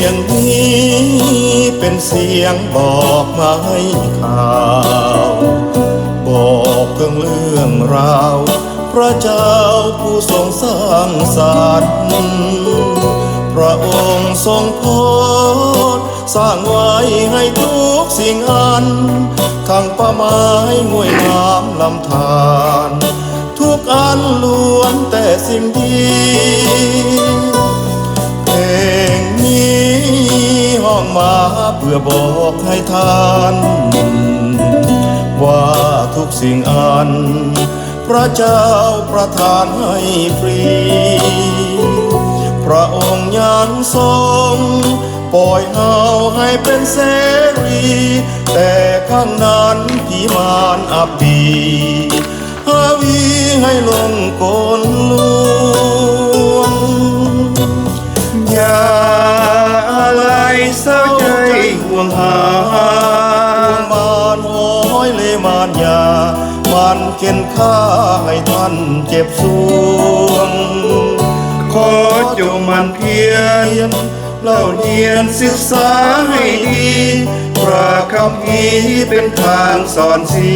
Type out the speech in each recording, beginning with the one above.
ยงนี้เป็นเสียงบอกมาให้ข่าวบอกถึงเรื่องราวพระเจ้าผู้ทรงสร้างสรรค์พระองค์ทรงโพธิ์สร้างไว้ให้ทุกสิ่งอันทั้งป่าไม้ห้วยน้ำลำธารทุกอันล้วนแต่สิ่งดีเพลงนี้ห้องมาเพื่อบอกให้ท่านว่าทุกสิ่งอันพระเจ้าประทานให้ฟรีพระองค์ยังทรงปล่อยเอาให้เป็นเสรีแต่ข้างนั้นผีมารอับปีหาวีให้ลงกลลวงอย่าอะไรเศร้าใจห่วงหาห่วงมารห้อยเลมารยามันเข็นฆ่าให้ท่านเจ็บสวงขอจงมันเพียรเล่าเรียนศึกษาให้ดีพระคัมภีร์เป็นทางสอนสี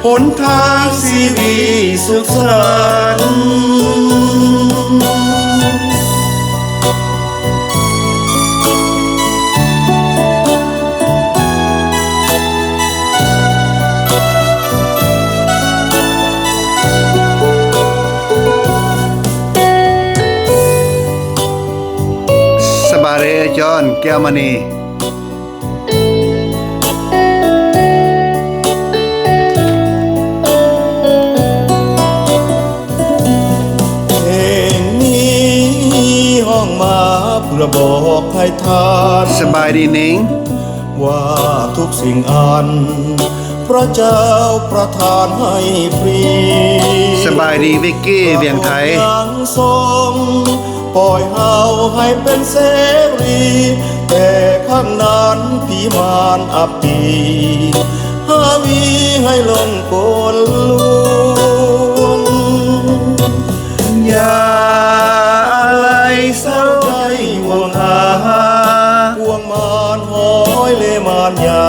หนทางชีวิตสุขสันต์สบายดีจอนแก้วมณีเพลงนี้ห้องมาเพื่อบอกให้ท่าน สบายดีนิงว่าทุกสิ่งอันพระเจ้าประทานให้ฟรีสบายดีวิกกี้เวียงไทยยังทรงปล่อยเฮาให้เป็นเสรีแต่ข้างนั้นผีมารอับปีหาวีให้ลงกลลวงอย่าอะไรเศร้าใจห่วงหาห่วงมารห้อยเลมารยา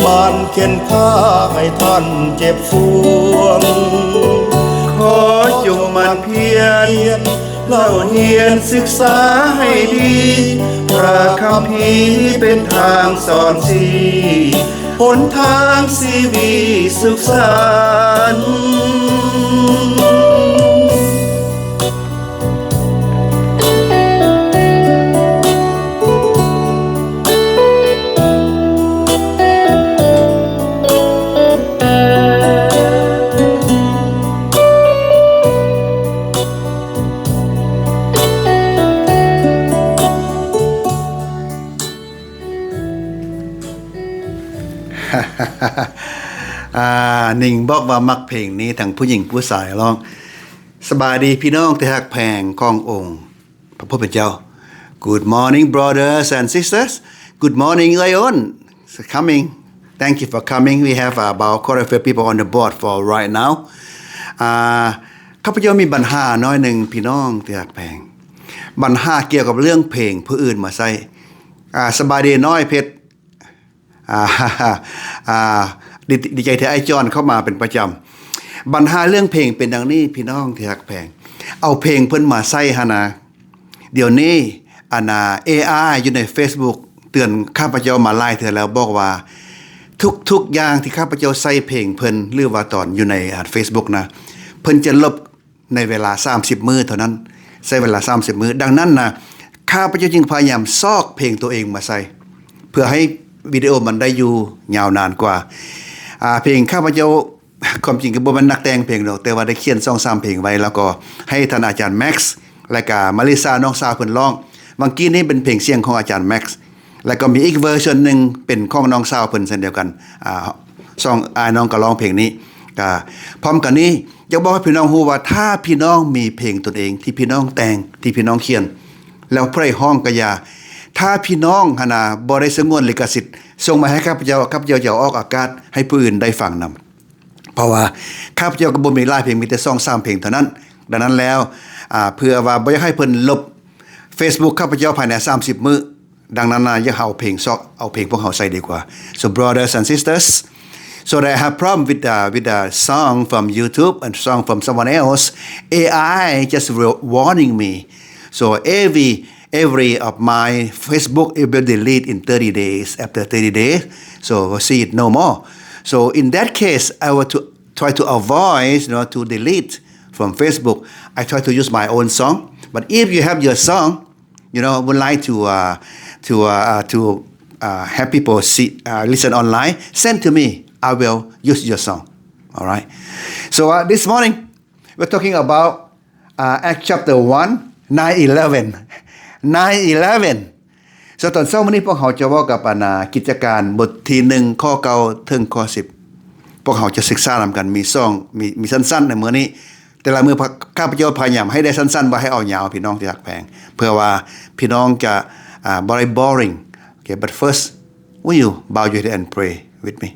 มันเข็นฆ่าให้ท่านเจ็บสวงขอจงมันเพียรเล่าเรียนศึกษาให้ดีพระคัมภีร์เป็นทางสอนสีหนทางชีวิตสุขสันต์นิงบอกว่ามักเพลงนี้ทั้งผู้หญิงผู้ชายร้องสบายดีพี่น้องที่ฮักแพงขององค์พระผู้เป็นเจ้า Good morning brothers and sisters Good morning Leon coming Thank you for coming We have about quite a few people on the board for right now ข้าพเจ้ามีปัญหาน้อยหนึ่งพี่น้องที่ฮักแพงปัญหาเกี่ยวกับเรื่องเพลงผู้อื่นมาใส่สบายดีน้อยเพชรดีใจที่ไอ้จอนเข้ามาเป็นประจำปัญหาเรื่องเพลงเป็นดังนี้พี่น้องที่ฮักแพงเอาเพลงเพิ่นมาใส่หนาเดี๋ยวนี้AI อยู่ใน Facebook เตือนข้าพเจ้ามาไล่เธอแล้วบอกว่าทุกอย่างที่ข้าพเจ้าใส่เพลงเพิ่นหรือว่าตอนอยู่ในFacebook นะเพิ่นจะลบในเวลา30มื้อเท่านั้นใช้เวลา30มื้อดังนั้นนะข้าพเจ้าจึงพยายามซอกเพลงตัวเองมาใส่เพื่อให้วิดีโอมันได้อยู่ยาวนานกว่าเพลงข้าพเจ้าความจริงก็บ่แม่นนักแต่งเพลงดอกแต่ว่าได้เขียน2-3เพลงไว้แล้วก็ให้ท่านอาจารย์แม็กซ์และก็มาริซาน้องสาวเพิ่นร้องเมื่อกี้นี้เป็นเพลงเสียงของอาจารย์แม็กซ์แล้วก็มีอีกเวอร์ชันนึงเป็นของน้องสาวเพิ่นเช่นเดียวกันน้องก็ร้องเพลงนี้ก็พร้อมกันนี้อยากบอกให้พี่น้องรู้ว่าถ้าพี่น้องมีเพลงตนเองที่พี่น้องแต่งที่พี่น้องเขียนแล้วเพลงห้องก็อย่าถ้าพี่น้องบ่ได้สงวนลิขสิทธิ์ส่งมาให้ข้าพเจ้าจะออกอากาศให้ผู้อื่นได้ฟังนำเพราะว่าข้าพเจ้าก็บ่มีหลายเพลงมีแต่2-3เพลงเท่านั้นดังนั้นแล้วเพื่อว่าบ่อยากให้เพิ่นลบ Facebook ข้าพเจ้าภายใน30มื้อ ดังนั้นอย่าเอาเพลงซอกเอาเพลงพวกเขาใส่ดีกว่า so brothers and sisters so that I have problem with the song from YouTube and song from someone else AI just warning me so every of my Facebook it will delete in 30 days after 30 days so we'll see it no more so in that case I will try to avoid to delete from Facebook I try to use my own song but if you have your song would like to have people see listen online send to me I will use your song all right so this morning we're talking about Acts chapter 1 9-11 9-11 so ตอนเช้ามื้อนี้พวกเขาจะเว้ากับกิจการบทที่1ข้อ9ถึงข้อ10พวกเขาจะศึกษานำกันมีสั้นๆในมื้อนี้แต่ละมื้อข้าพเจ้าพยายามให้ได้สั้นๆบ่ให้เอายาวพี่น้องที่รักแพงเพื่อว่าพี่น้องจะบ่ได้ boring okay but first will you bow your head and pray with me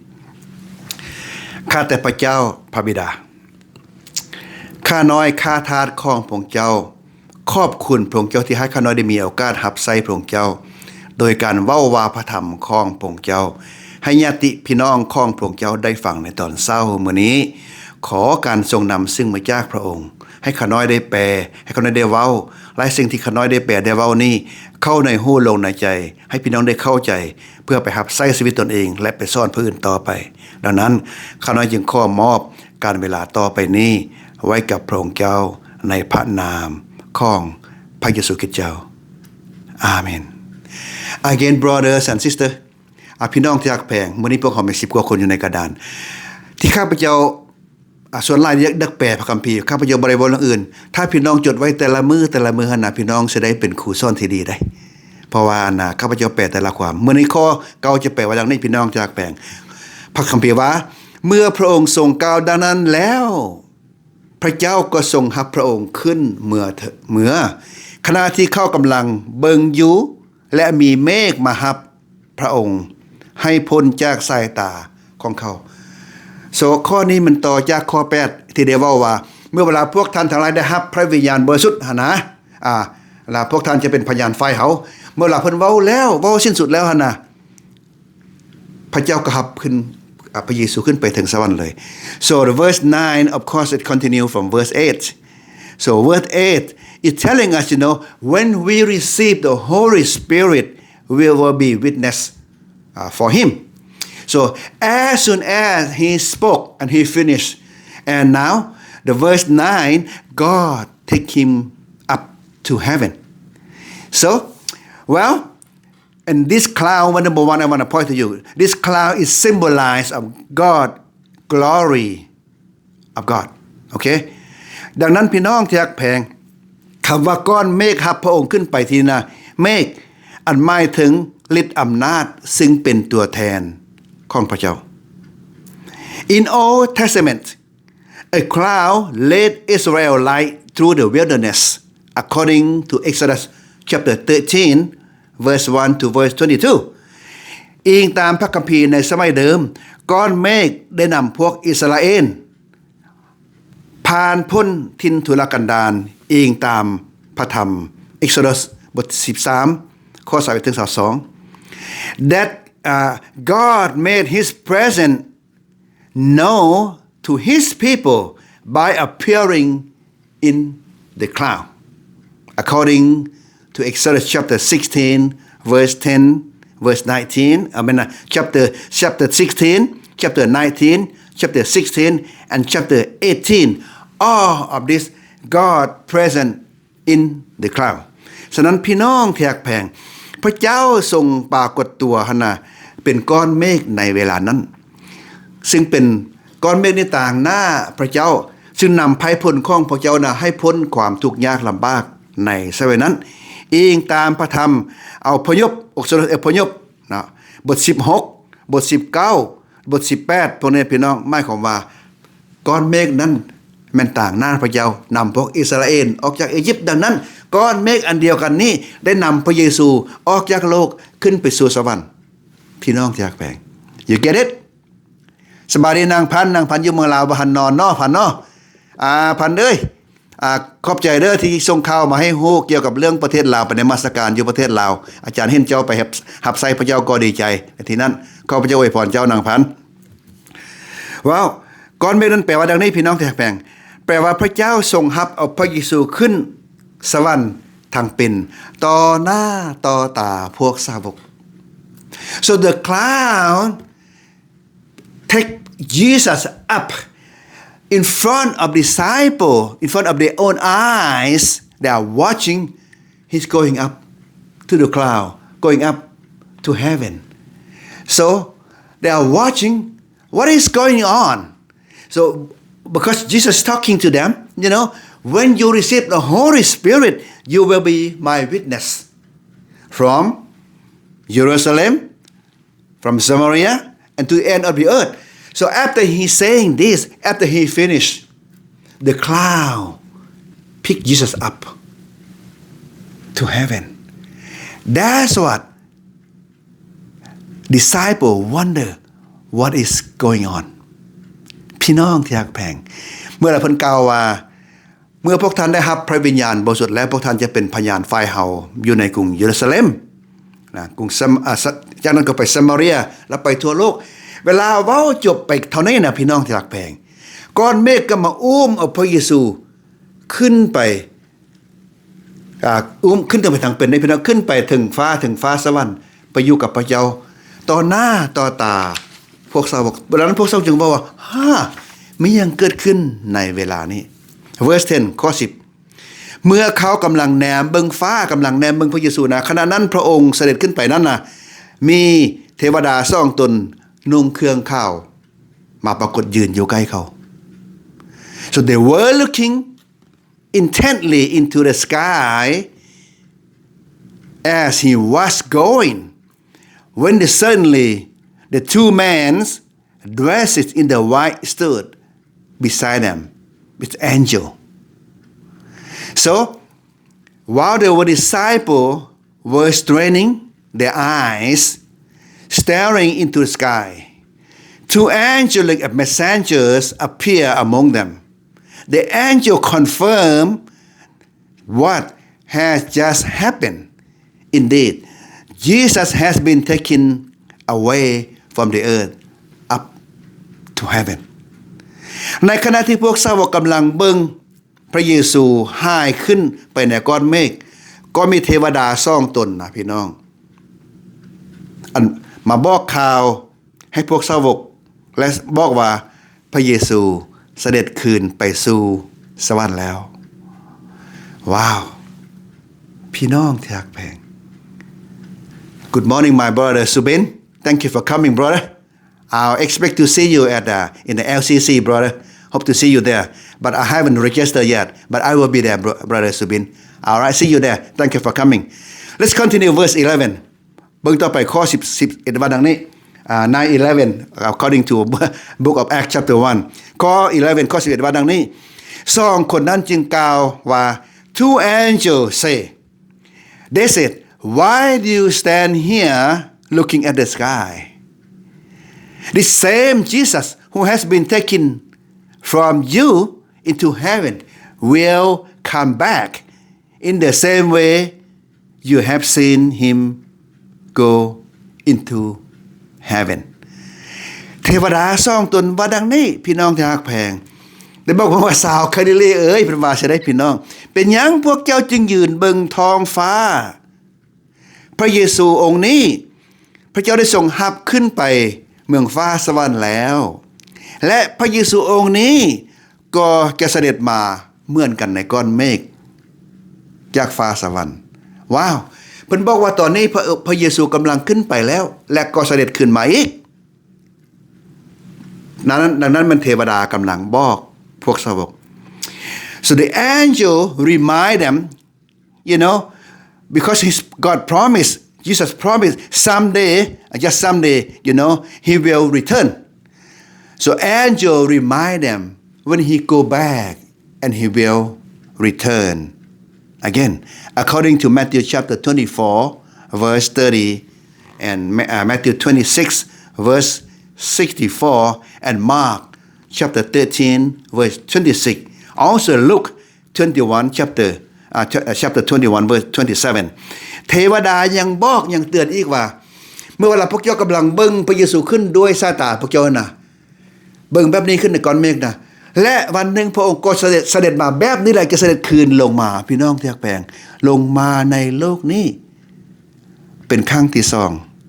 ข้าแต่พระเจ้าพระบิดาข้าน้อยข้าทาสของพระองค์เจ้าขอบคุณพระองค์เจ้าที่ให้ข้าน้อยได้มีโอกาสรับใช้พระองค์เจ้าโดยการเว้าวาพระธรรมของพระองค์เจ้าให้ญาติพี่น้องของพระองค์เจ้าได้ฟังในตอนเช้ามื้อนี้ขอการทรงนำซึ่งมาจากพระองค์ให้ข้าน้อยได้แปลให้ข้าน้อยได้เว้าหลายสิ่งที่ข้าน้อยได้แปลได้เว้านี้เข้าในหูลงในใจให้พี่น้องได้เข้าใจเพื่อไปรับใช้ชีวิตตนเองและไปสอนผู้อื่นต่อไปดังนั้นข้าน้อยจึงขอมอบการเวลาต่อไปนี้ไว้กับพระองค์เจ้าในพระนามของพระเยซูคริสต์เจ้าอาเมน Again brothers and sisters พี่น้องที่รักแพงมื้อนี้พวกเขามี10กว่าคนอยู่ในกระดานที่ข้าพเจ้าส่วนหลายนักแปลพระคัมภีร์ข้าพเจ้าบ่ได้เว้าเรื่องอื่นถ้าพี่น้องจดไว้แต่ละมื้อหั่นน่ะพี่น้องสิได้เป็นครูสอนที่ดีได้เพราะว่าข้าพเจ้าแปลแต่ละความมื้อนี้ข้อเก่าจะแปลว่าดังนี้พี่น้องที่รักแพงพระคัมภีร์ว่าเมื่อพระองค์ทรงกล่าวดังนั้นแล้วพระเจ้าก็ทรงรับพระองค์ขึ้นเมื่อขณะที่เขากำลังเบิ่งอยู่และมีเมฆมารับพระองค์ให้พ้นจากสายตาของเขาข้อนี้มันต่อจากข้อ8ที่ได้เว้าว่าเมื่อเวลาพวกท่านทั้งหลายได้รับพระวิญญาณบริสุทธิ์หั่นนะล่ะพวกท่านจะเป็นพยานฝ่ายเขาเมื่อเวลาเพิ่นเว้าสิ้นสุดแล้วหั่นน่ะพระเจ้าก็รับขึ้นพระเยซูขึ้นไปถึงสวรรค์เลย so the verse 9 of course it continue from verse 8 so verse 8 is telling us when we receive the Holy Spirit we will be witness for him so as soon as he spoke and he finished and now the verse 9 God take him up to heaven so well and this cloud number one I want to point to you this cloud is symbolize of God glory of God okay ดังนั้นพี่น้องที่รักแพงคำว่าก้อนเมฆรับพระองค์ขึ้นไปที่น่ะเมฆอันหมายถึงฤทธิ์อำนาจซึ่งเป็นตัวแทนของพระเจ้า In Old Testament a cloud led Israelite through the wilderness according to Exodus chapter 13 verse 1 to verse 22อิงตามพระคัมภีร์ในสมัยเดิมก้อนเมฆได้นำพวกอิสราเอลผ่านพ้นทินทุรกันดารอิงตามพระธรรม Exodus บท13ข้อ21ถึง22 that God made his presence known to his people by appearing in the cloud according to Exodus chapter 16 verse 10 verse 19 chapter 16 chapter 19 chapter 16 and chapter 18 all of this God present in the cloud ฉะนั้นพี่น้องที่รักแพงพระเจ้าทรงปรากฏตัวหั่นน่ะเป็นก้อนเมฆในเวลานั้นซึ่งเป็นก้อนเมฆในต่างหน้าพระเจ้าซึ่งนำภัยพ้นของพระเจ้าน่ะให้พ้นความทุกข์ยากลำบากในสมัยนั้นอิงตามพระธรรมเอาพยพพยพนะบท16บท19บท18พวกนี้พี่น้องหมายความว่าก้อนเมฆนั้นแม่นต่างหน้าพระเจ้านำพวกอิสราเอลออกจากอียิปต์ดังนั้นก้อนเมฆอันเดียวกันนี้ได้นำพระเยซูออกจากโลกขึ้นไปสู่สวรรค์พี่น้องที่รักแพง You get it สบายดีนางพันอยู่เมืองลาวบ่หันนอนเนาะพันเนาะพันเอ้ย ขอบใจเด้อที่ส่งข่าวมาให้ฮู้เกี่ยวกับเรื่องประเทศลาวไปนมัสการอยู่ประเทศลาวอาจารย์เห็นเจ้าไปรับใส่พระเจ้าก็ดีใจที่นั้นขอพระเจ้าอวยพรเจ้านางพันว้าวก่อนเมฆนั้นแปลว่าดังนี้พี่น้องที่รักแพงแปลว่าพระเจ้าทรงรับเอาพระเยซูขึ้นสวรรค์ทางเป็นต่อหน้าต่อตาพวกสาวก so the cloud take Jesus up in front of disciple in front of their own eyes they are watching he's going up to the cloud going up to heaven so they are watching what is going on so because Jesus is talking to them when you receive the Holy Spirit you will be my witness from Jerusalem from Samaria and to the end of the earth so after he saying this after he finished the cloud pick Jesus up to heaven that's what disciple wonder what is going on พี่น้องที่รักแพงเมื่อเพิ่นกล่าวว่าเมื่อพวกท่านได้รับพระวิญญาณบริสุทธิ์แล้วพวกท่านจะเป็นพยานฝ่ายเฮาอยู่ในกรุงเยรูซาเล็มนะกรุงจากนั้นก็ไปซามาเรียแล้วไปทั่วโลกเวลาเว้าจบไปเท่านี้นะพี่น้องที่รักแพงก้อนเมฆก็มาอุ้มเอาพระเยซูขึ้นไปขึ้นไปทางเป็นในพี่น้องขึ้นไปถึงฟ้าสวรรค์ไปอยู่กับพระเจ้าต่อหน้าต่อตาพวกสาวกเวลานั้นพวกสาวกจึงบอกว่ามีหยังเกิดขึ้นในเวลานี้ verse 10ข้อ10เมื่อเขากำลังแนมเบิ่งฟ้ากำลังแนมเบิ่งพระเยซูนะขณะนั้นพระองค์เสด็จขึ้นไปนั้นน่ะมีเทวดา2ตนนุ่งเครื่องขาวมาปรากฏยืนอยู่ใกล้เขา so they were looking intently into the sky as he was going when suddenly the two men dressed in the white stood beside them with angel so while the disciples were straining their eyes staring into the sky two angelic messengers appear among them the angel confirmed what has just happened indeed Jesus has been taken away from the earth up to heaven ในขณะที่พวกสาวกกำลังเบิ่งพระเยซูหายขึ้นไปในก้อนเมฆก็มีเทวดา2ตนนะพี่น้องมาบอกข่าวให้พวกสาวกและบอกว่าพระเยซูเสด็จคืนไปสู่สวรรค์แล้วว้าวพี่น้องที่รักแพง Good morning my brother Subin thank you for coming brother I'll expect to see you at in the LCC brother hope to see you there but I haven't registered yet but I will be there brother Subin all right see you there thank you for coming let's continue verse 11 เบิ่งต่อไปข้อ11ว่าดังนี้9:11 according to book of Acts chapter 1ข้อ11ข้อ11ว่าดังนี้2คนนั้นจึงกล่าวว่า two angels say they said why do you stand here looking at the sky the same Jesus who has been taken from you into heaven will come back in the same way you have seen him go into heaven เทวดา2ตนว่าดังนี้พี่น้องที่รักแพงได้บอกว่าสาวคาลิลีเอ้ยเพิ่นว่าสิได้พี่น้องเป็นหยังพวกเจ้าจึงยืนเบิ่งท้องฟ้าพระเยซูองค์นี้พระเจ้าได้ทรงรับขึ้นไปเมืองฟ้าสวรรค์แล้วและพระเยซูองค์นี้ก็จะเสด็จมาเหมือนกันในก้อนเมฆจากฟ้าสวรรค์ว้าวเพิ่นบอกว่าตอนนี้พระเยซูกำลังขึ้นไปแล้วและก็เสด็จขึ้นมาอีกดังนั้นมันเทวดากำลังบอกพวกสาวก so the angel remind them because God promised Jesus promised someday just someday he will return so angel remind them when he go back and he will return again according to Matthew chapter 24 verse 30 and Matthew 26 verse 64 and Mark chapter 13 verse 26 also Luke 21 chapter 21 verse 27 เทวดายังบอกยังเตือนอีกว่าเมื่อเวลาพวกเจ้ากำลังเบิ่งพระเยซูขึ้นด้วยสายตาพวกเจ้าน่ะเบิ่งแบบนี้ขึ้นในก้อนเมฆน่ะและวันหนึ่งพระองค์ก็เสด็จมาแบบนี้แหละจะเสด็จคืนลงมาพี่น้องที่รักแพงลงมาในโลกนี้เป็นครั้งที่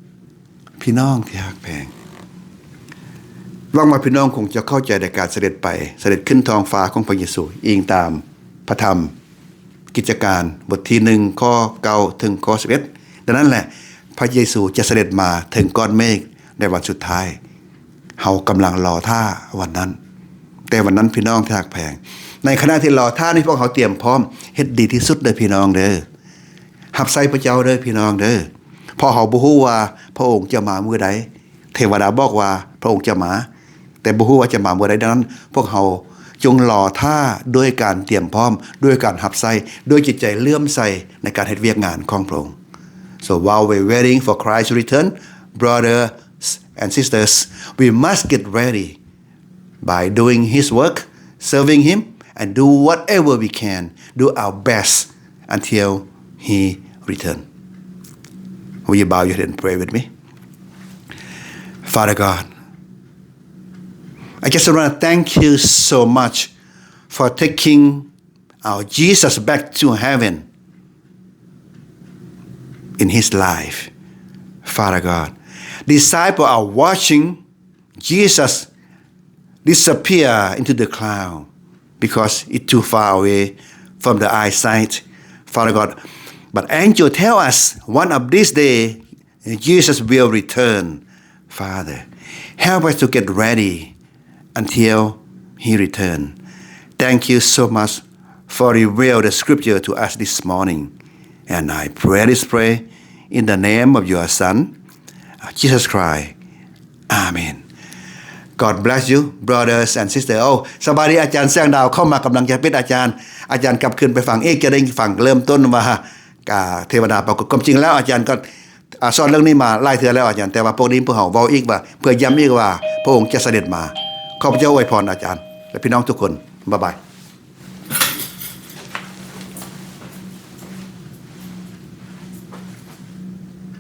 2พี่น้องที่รักแพงหวังว่าพี่น้องคงจะเข้าใจในการเสด็จไปเสด็จขึ้นท้องฟ้าของพระเยซูอิงตามพระธรรมกิจการบทที่1ข้อ9ถึงข้อ11ดังนั้นแหละพระเยซูจะเสด็จมาถึงก้อนเมฆในวันสุดท้ายเฮากำลังรอท่าวันนั้นแต่วันนั้นพี่น้องที่รักแพงในขณะที่รอท่านี่พวกเขาเตรียมพร้อมเฮ็ดดีที่สุดเด้อพี่น้องเด้อรับใส่พระเจ้าเด้อพี่น้องเด้อเพราะเฮาบ่ฮู้ว่าพระองค์จะมามื้อใดเทวดาบอกว่าพระองค์จะมาแต่บ่ฮู้ว่าจะมามื้อใดดังนั้นพวกเฮาจงรอท่าด้วยการเตรียมพร้อมด้วยการรับใส่ด้วยจิตใจเลื่อมใสในการเฮ็ดเวียกงานของพระองค์ So while we're waiting for Christ's return brothers and sisters we must get ready by doing his work serving him and do whatever we can do our best until he return will you bow your head and pray with me Father God I just want to thank you so much for taking our Jesus back to heaven in his life Father God disciples are watching Jesus disappear into the cloud because it's too far away from the eyesight Father God but angel tell us one of these days Jesus will return Father help us to get ready until he return thank you so much for reveal the scripture to us this morning and I pray this prayer in the name of your son Jesus Christ Amen God bless you brothers and sisters โอ้สบายดีอาจารย์แสงดาวเข้ามากำลังจะเป็นอาจารย์กลับขึ้นไปฟังจะได้ฟังเริ่มต้นว่าเทวดาปรากฏความจริงแล้วอาจารย์ก็สอนเรื่องนี้มาหลายเทื่อแล้วอาจารย์แต่ว่าพวกนี้พวกเฮาเว้าอีกว่าเพื่อย้ำอีกว่าพระองค์จะเสด็จมาขอพระเจ้าอวยพรอาจารย์และพี่น้องทุกคนบ๊ายบาย